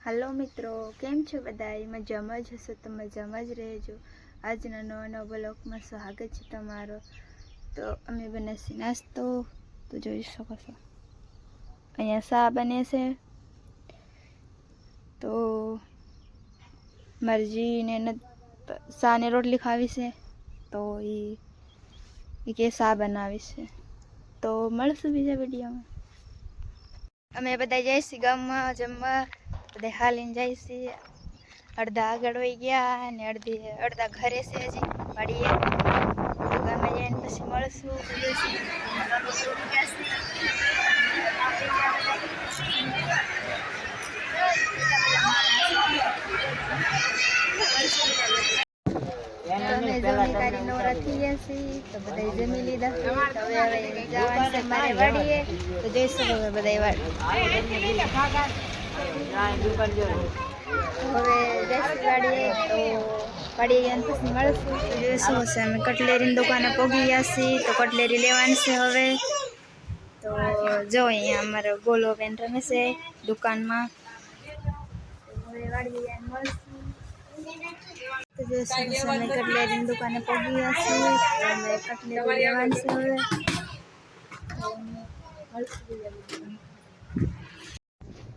Hello मित्रों, केम छो बधाई? मजामां ज हशो तो मजामां ज रहेजो। आजना नवा ब्लॉग में स्वागत है तमारो। तो अमे बनावी नास्तो तो जोई शको छो। अहींया सा बने छे। तो मरजी ने सा ने रोटली खावी छे तो ई के सा बनावी छे। तो मळशुं बीजा विडियो में। अमे बधाई जाईशी गाममां जमवा। बधाई हालीने जाईशी। अर्धा आगळ वही गया ने अर्धा घरे से हजी वाड़ीए। तो गामे जाईने पछी मळशुं। તમે જમી કરી નવરા થઈ ગયા છીએ તો બધાય જમી લીધા છે. તો હવે જવાનું છે મારે વાડીએ. તો જોઈ શકો છો બધાય વાડી. હવે જઈશું વાડીએ. તો વાડીએ જઈને પછી મળશું. તો જોઈ શકો છો અમે કટલેરીની દુકાને પહોંચી ગયા છીએ. તો કટલેરી લેવાની છે હવે. તો જો અહીંયા અમારો ગોલો બેન રમે છે દુકાનમાં. હવે વાડીએ જઈને મળશું. तो जैसे समय कटलेरी दुकान पहुंच गया कटलेरी लेवान से હવે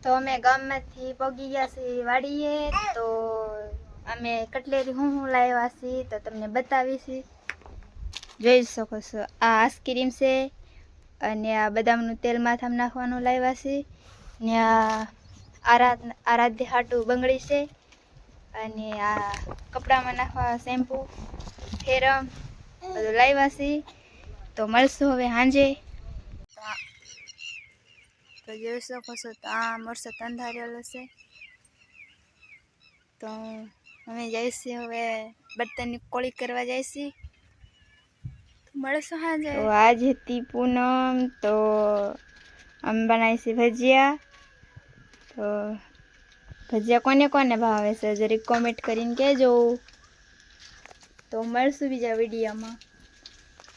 तो અમે ગામમાંથી પહોંચી ગયા છીએ વાડીએ. તો અમે કટલેરી હું લાવ્યા છીએ તો તમને બતાવીશ. જોઈ શકો છો આ આઈસ્ક્રીમ છે અને આ બદામનું તેલ માથામાં નાખવાનું લાવ્યા છે ને આ આરાધ્ય હાટું બંગડી છે અને આ કપડામાં નાખવા શેમ્પુ ફેરમ બધું લાવ્યા છે. તો મળશું હવે સાંજે. તો જોઈ શકો છો તો આ મરસો અંધારેલો છે. તો અમે જઈશું હવે બર્તનની કોળી કરવા જઈશું. તો મળશું સાંજે. તો આજ હતી પૂનમ. તો અમે બનાવીશું ભજીયા. તો ભજીયા કોને કોને ભાવે છે જરીક કોમેન્ટ કરીને કહેજો. તો મળશું બીજા વિડીયોમાં.